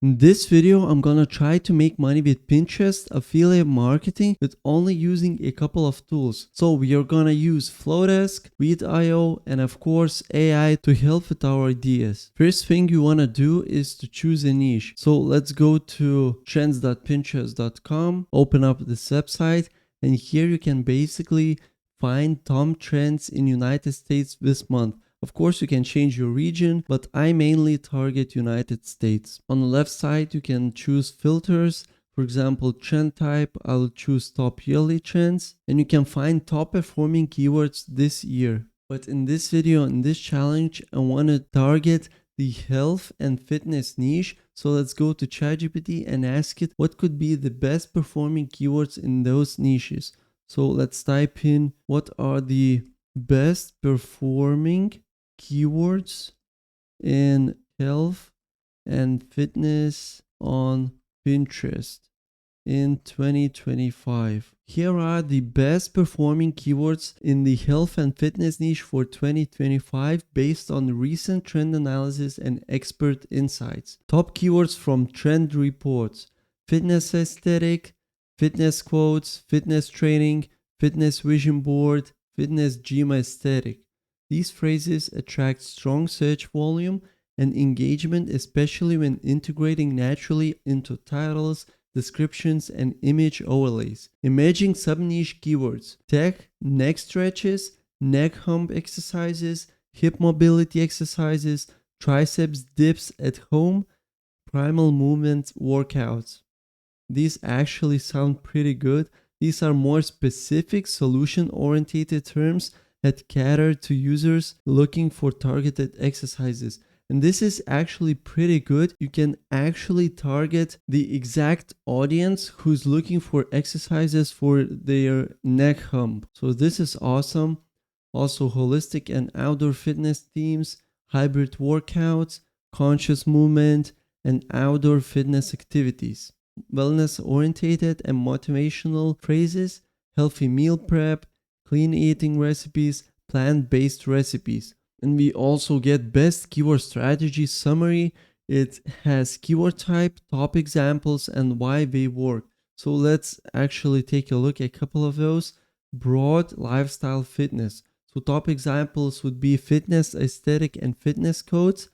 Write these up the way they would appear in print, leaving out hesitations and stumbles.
In this video, I'm gonna try to make money with Pinterest affiliate marketing with only using a couple of tools. So we are gonna use Flowdesk, Read.io, and of course AI to help with our ideas. First thing you wanna do is to choose a niche. So let's go to trends.pinterest.com, open up this website, and here you can basically find top trends in United States this month. Of course, you can change your region, but I mainly target United States. On the left side, you can choose filters. For example, trend type, I'll choose top yearly trends, and you can find top performing keywords this year. But in this video, in this challenge, I want to target the health and fitness niche. So let's go to ChatGPT and ask it what could be the best performing keywords in those niches. So let's type in what are the best performing keywords in health and fitness on Pinterest in 2025. Here are the best performing keywords in the health and fitness niche for 2025 based on recent trend analysis and expert insights. Top keywords from trend reports: fitness aesthetic, fitness quotes, fitness training, fitness vision board, fitness gym aesthetic. These phrases attract strong search volume and engagement, especially when integrating naturally into titles, descriptions, and image overlays. Emerging sub-niche keywords: tech, neck stretches, neck hump exercises, hip mobility exercises, triceps dips at home, primal movement workouts. These actually sound pretty good. These are more specific, solution-oriented terms that cater to users looking for targeted exercises. And this is actually pretty good. You can actually target the exact audience who's looking for exercises for their neck hump. So this is awesome. Also, holistic and outdoor fitness themes, hybrid workouts, conscious movement, and outdoor fitness activities. Wellness orientated and motivational phrases, healthy meal prep, clean eating recipes, plant-based recipes. And we also get best keyword strategy summary. It has keyword type, top examples, and why they work. So let's actually take a look at a couple of those. Broad lifestyle fitness. So top examples would be fitness, aesthetic, and fitness codes.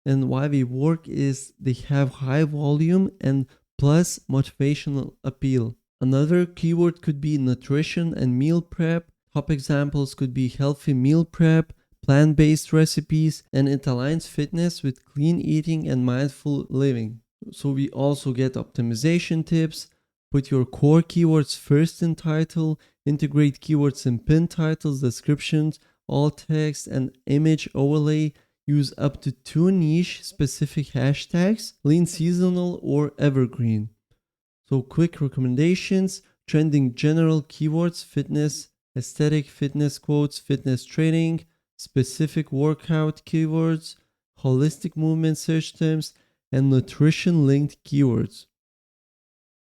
And why they work is they have high volume and plus motivational appeal. Another keyword could be nutrition and meal prep. Top examples could be healthy meal prep, plant-based recipes, and it aligns fitness with clean eating and mindful living. So we also get optimization tips. Put your core keywords first in title, integrate keywords in pin titles, descriptions, alt text, and image overlay. Use up to 2 niche specific hashtags, lean seasonal or evergreen. So quick recommendations: trending general keywords, fitness, aesthetic, fitness quotes, fitness training, specific workout keywords, holistic movement search terms, and nutrition linked keywords.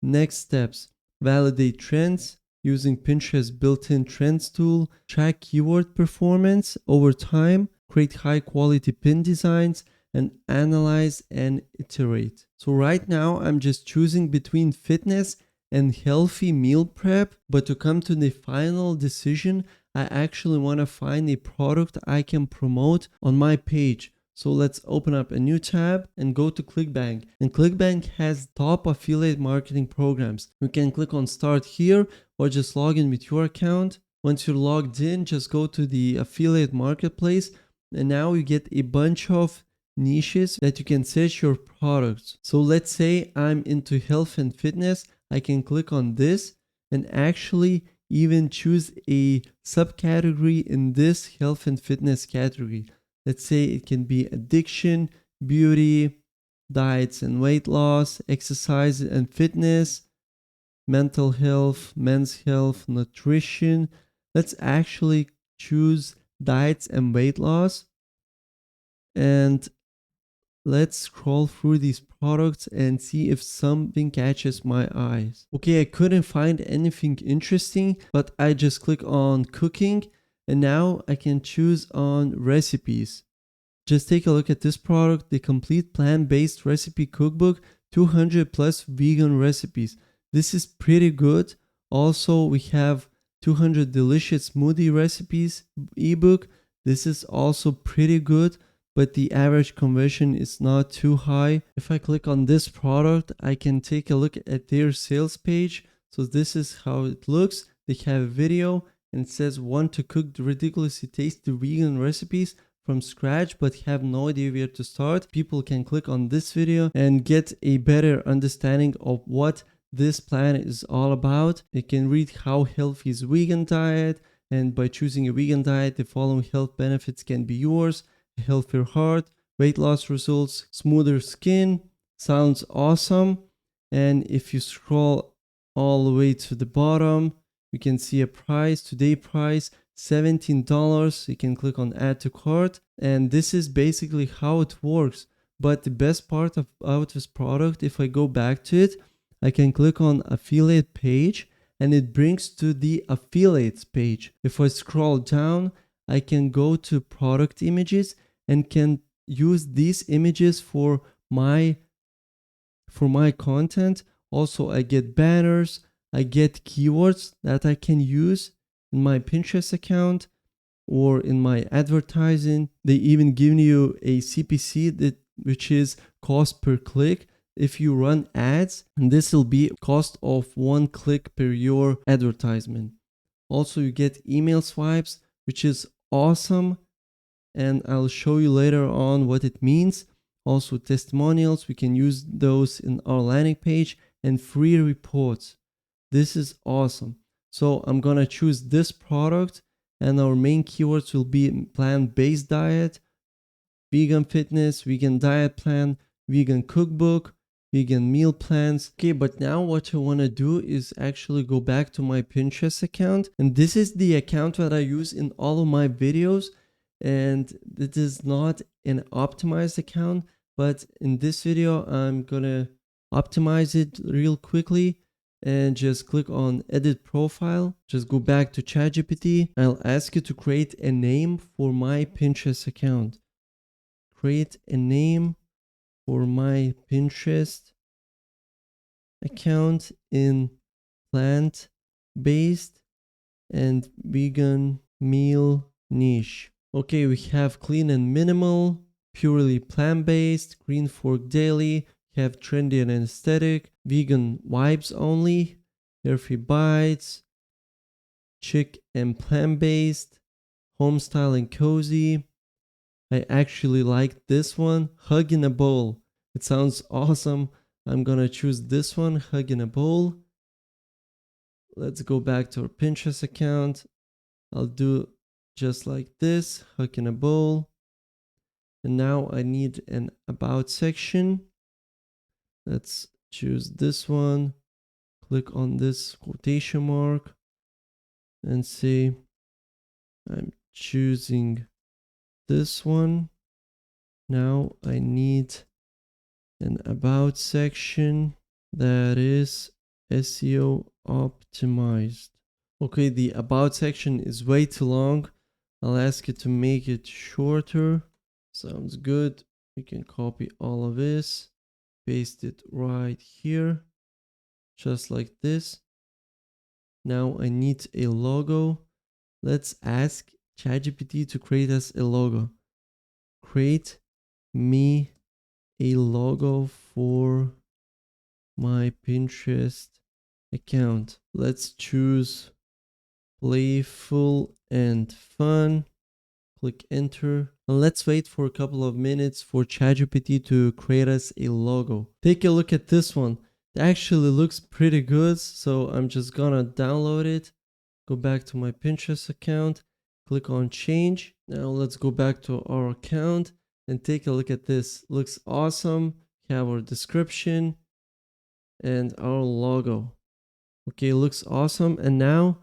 Next steps: validate trends using Pinterest's built-in trends tool, track keyword performance over time, create high quality pin designs, and analyze and iterate. So right now I'm just choosing between fitness and healthy meal prep, but to come to the final decision, I actually want to find a product I can promote on my page. So let's open up a new tab and go to ClickBank. And ClickBank has top affiliate marketing programs. You can click on start here or just log in with your account. Once you're logged in, just go to the affiliate marketplace, and now you get a bunch of niches that you can search your products. So let's say I'm into health and fitness. I can click on this and actually even choose a subcategory in this health and fitness category. Let's say it can be addiction, beauty, diets and weight loss, exercise and fitness, mental health, men's health, nutrition. Let's actually choose diets and weight loss. And let's scroll through these products and see if something catches my eyes. Okay, I couldn't find anything interesting, but I just click on cooking, and now I can choose on recipes. Just take a look at this product, the complete plant-based recipe cookbook, 200 plus vegan recipes. This is pretty good. Also, we have 200 delicious smoothie recipes ebook. This is also pretty good, but the average conversion is not too high. If I click on this product, I can take a look at their sales page. So this is how it looks. They have a video and it says want to cook the ridiculously tasty vegan recipes from scratch but have no idea where to start. People can click on this video and get a better understanding of what this plan is all about. They can read how healthy is vegan diet, and by choosing a vegan diet, the following health benefits can be yours: a healthier heart, weight loss results, smoother skin. Sounds awesome. And if you scroll all the way to the bottom, you can see a price, today price $17. You can click on add to cart, and this is basically how it works. But the best part about this product, if I go back to it, I can click on affiliate page and it brings to the affiliates page. If I scroll down, I can go to product images and can use these images for my content. Also, I get banners, I get keywords that I can use in my Pinterest account or in my advertising. They even give you a CPC, which is cost per click. If you run ads, and this will be cost of 1 click per your advertisement. Also, you get email swipes, which is awesome, and I'll show you later on what it means. Also, testimonials, we can use those in our landing page, and free reports. This is awesome. So I'm gonna choose this product, and our main keywords will be plant-based diet, vegan fitness, vegan diet plan, vegan cookbook, vegan meal plans. Okay, but now what I want to do is actually go back to my Pinterest account, and this is the account that I use in all of my videos, and it is not an optimized account, but in this video I'm gonna optimize it real quickly. And just click on edit profile, just go back to ChatGPT. I'll ask you to create a name for my Pinterest account. Create a name for my Pinterest account in plant-based and vegan meal niche. Okay, we have clean and minimal, purely plant-based, green fork daily, have trendy and aesthetic, vegan vibes only, healthy bites, chic and plant-based, home style and cozy. I actually like this one, hug in a bowl. It sounds awesome. I'm gonna choose this one, hug in a bowl. Let's go back to our Pinterest account. I'll do just like this, hug in a bowl. And now I need an about section. Let's choose this one, click on this quotation mark and say I'm choosing this one. Now I need an about section that is SEO optimized. Okay, the about section is way too long. I'll ask you to make it shorter. Sounds good. We can copy all of this. Paste it right here, just like this. Now I need a logo. Let's ask ChatGPT to create us a logo. Create me a logo for my Pinterest account. Let's choose playful and fun. Click enter. And let's wait for a couple of minutes for ChatGPT to create us a logo. Take a look at this one. It actually looks pretty good, so I'm just gonna download it. Go back to my Pinterest account, click on change. Now let's go back to our account and take a look at this. Looks awesome. We have our description and our logo. Okay, looks awesome. And now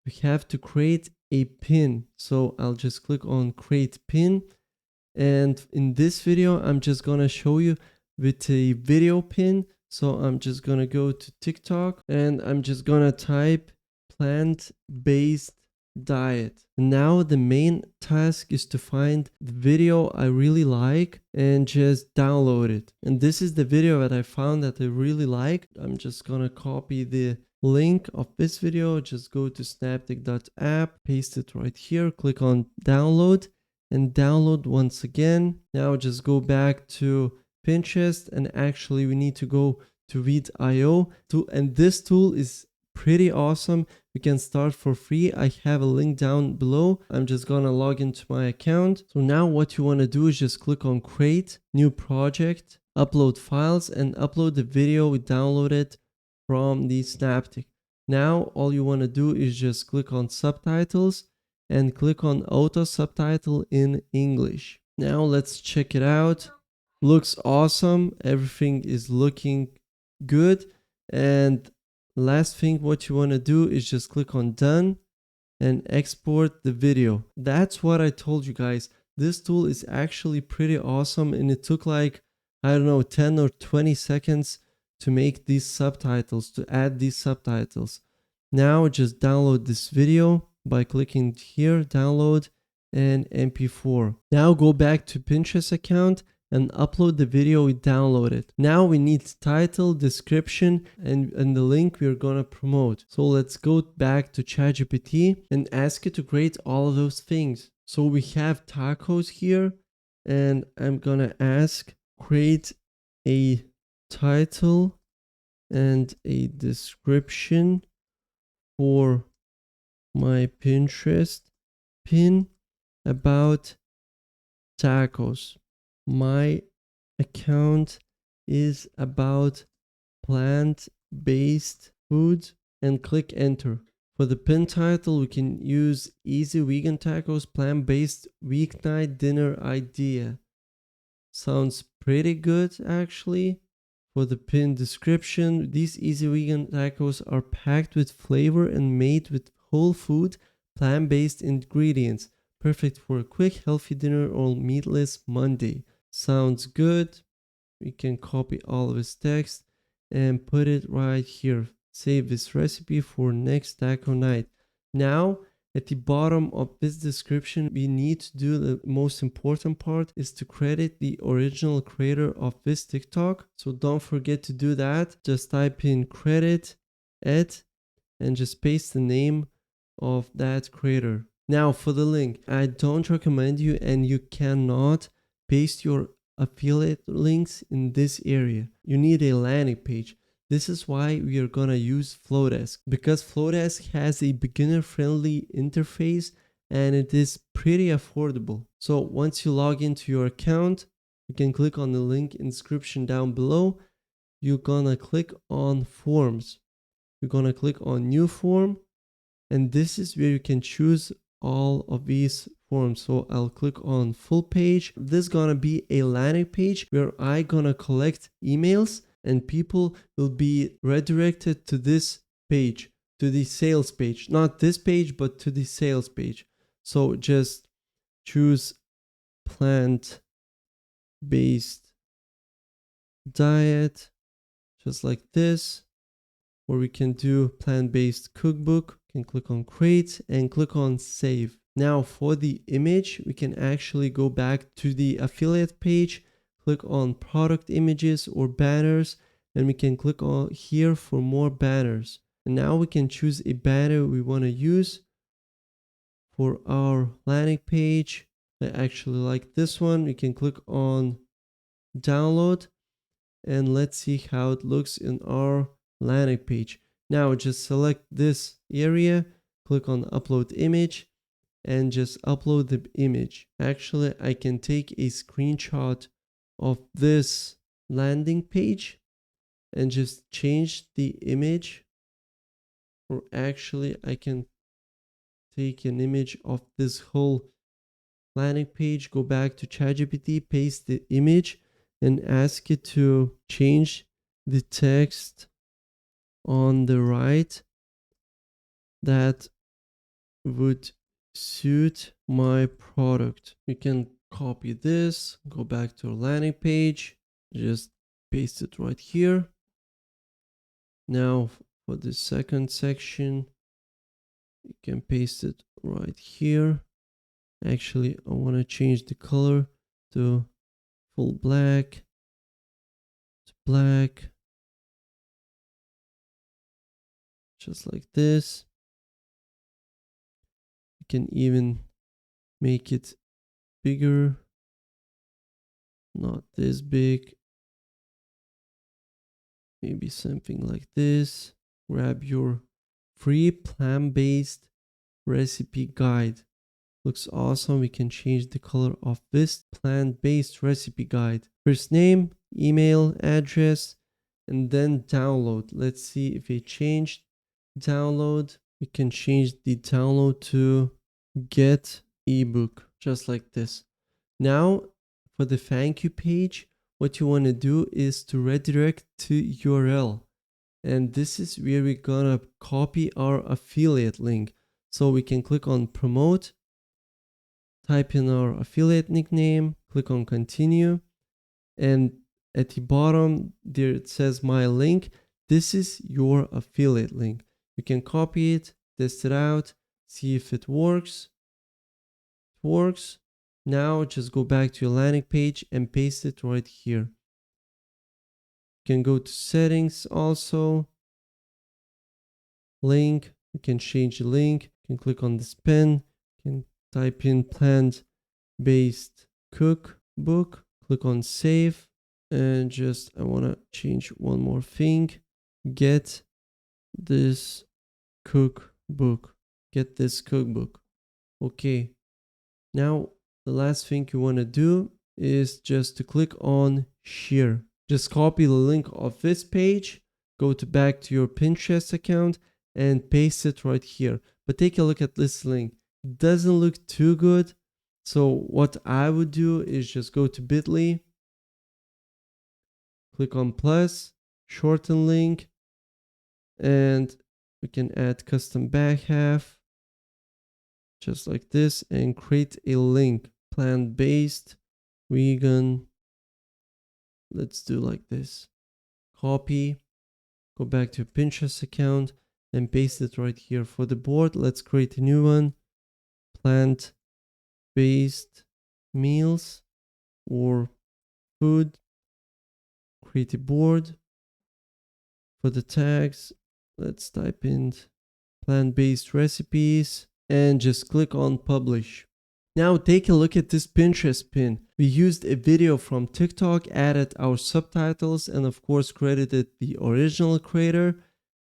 we have to create a pin. So I'll just click on create pin. And in this video, I'm just gonna show you with a video pin. So I'm just gonna go to TikTok and I'm just gonna type plant-based diet. Now the main task is to find the video I really like and just download it. And this is the video that I found that I really like. I'm just gonna copy the link of this video. Just go to snaptik.app, paste it right here, click on download and download once again. Now just go back to Pinterest, and actually we need to go to Read.io tool, and this tool is pretty awesome. You can start for free. I have a link down below. I'm just gonna log into my account. So now what you want to do is just click on create new project, upload files, and upload the video we downloaded from the Snaptik. Now all you want to do is just click on subtitles and click on auto subtitle in English. Now let's check it out. Looks awesome. Everything is looking good. And last thing what you want to do is just click on done and export the video. That's what I told you guys. This tool is actually pretty awesome, and it took like, I don't know, 10 or 20 seconds to make these subtitles, to add these subtitles. Now just download this video by clicking here, download and MP4. Now go back to Pinterest account and upload the video we downloaded. Now we need title, description, and the link we're gonna promote. So let's go back to ChatGPT and ask it to create all of those things. So we have tacos here, and I'm gonna ask create a title and a description for my Pinterest pin about tacos. My account is about plant-based foods, and click enter. For the pin title, we can use easy vegan tacos, plant-based weeknight dinner idea. Sounds pretty good actually. For the pin description, these easy vegan tacos are packed with flavor and made with whole food, plant-based ingredients. Perfect for a quick, healthy dinner or meatless Monday. Sounds good. We can copy all of his text and put it right here. Save this recipe for next taco night. Now, at the bottom of this description, we need to do the most important part, is to credit the original creator of this TikTok. So don't forget to do that. Just type in credit at and just paste the name of that creator. Now for the link, I don't recommend you, and you cannot paste your affiliate links in this area. You need a landing page. This is why we are gonna use Flowdesk, because Flowdesk has a beginner-friendly interface and it is pretty affordable. So once you log into your account, you can click on the link in description down below. You're gonna click on forms. You're gonna click on new form, and this is where you can choose all of these forms. So I'll click on full page. This is gonna be a landing page where I gonna collect emails, and people will be redirected to this page, to the sales page. Not this page, but to the sales page. So just choose plant-based diet, just like this. Or we can do plant-based cookbook. You can click on create and click on save. Now for the image, we can actually go back to the affiliate page, click on product images or banners, and we can click on here for more banners. And now we can choose a banner we want to use for our landing page. I actually like this one. We can click on download, and let's see how it looks in our landing page. Now just select this area, click on upload image, and just upload the image. Actually, I can take a screenshot of this landing page and just change the image. Or actually, I can take an image of this whole landing page, go back to ChatGPT, paste the image, and ask it to change the text on the right that would suit my product. We can copy this, go back to our landing page, just paste it right here. Now for the second section, you can paste it right here. Actually, I want to change the color to full black, to black, just like this. You can even make it bigger, not this big. Maybe something like this. Grab your free plant-based recipe guide. Looks awesome. We can change the color of this plant-based recipe guide. First name, email, address, and then download. Let's see if we changed download. We can change the download to get ebook, just like this. Now for the thank you page, what you want to do is to redirect to URL. And this is where we're gonna copy our affiliate link. So we can click on promote, type in our affiliate nickname, click on continue, and at the bottom there it says my link. This is your affiliate link. You can copy it, test it out, see if it works. It works. Now just go back to your landing page and paste it right here. You can go to settings also. Link, you can change the link. You can click on this pen. You can type in plant-based cookbook. Click on save. And just, I want to change one more thing. Get this cookbook. Get this cookbook. Okay. Now, the last thing you want to do is just to click on share. Just copy the link of this page, go back to your Pinterest account and paste it right here. But take a look at this link. It doesn't look too good. So what I would do is just go to Bitly, click on plus, shorten link, and we can add custom back half, just like this, and create a link. Plant-based, vegan. Let's do like this. Copy, go back to your Pinterest account and paste it right here. For the board, let's create a new one. Plant-based meals or food. Create a board. For the tags, let's type in plant-based recipes and just click on publish. Now take a look at this Pinterest pin. We used a video from TikTok, added our subtitles, and of course credited the original creator.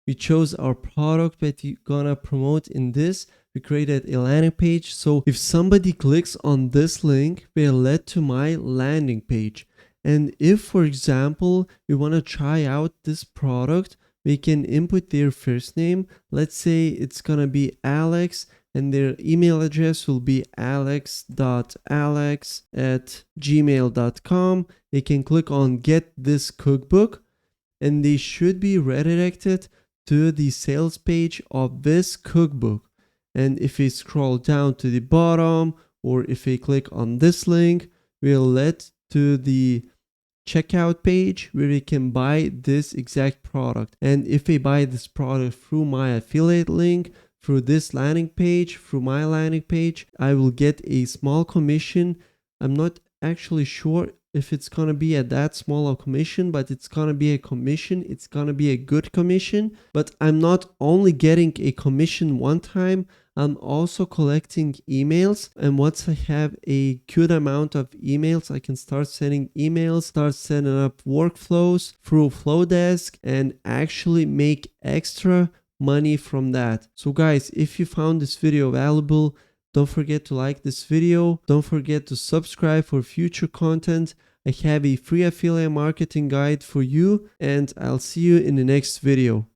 We chose our product that we're gonna promote in this. We created a landing page. So if somebody clicks on this link, they're led to my landing page. And if, for example, we wanna try out this product, we can input their first name. Let's say it's gonna be Alex, and their email address will be alex.alex@gmail.com. They can click on get this cookbook and they should be redirected to the sales page of this cookbook. And if we scroll down to the bottom, or if we click on this link, we're led to the checkout page where we can buy this exact product. And if we buy this product through my affiliate link, through this landing page, through my landing page, I will get a small commission. I'm not actually sure if it's gonna be at that small a commission, but it's gonna be a commission. It's gonna be a good commission. But I'm not only getting a commission one time, I'm also collecting emails. And once I have a good amount of emails, I can start sending emails, start setting up workflows through Flowdesk, and actually make extra money from that. So guys, if you found this video valuable, don't forget to like this video. Don't forget to subscribe for future content. I have a free affiliate marketing guide for you, and I'll see you in the next video.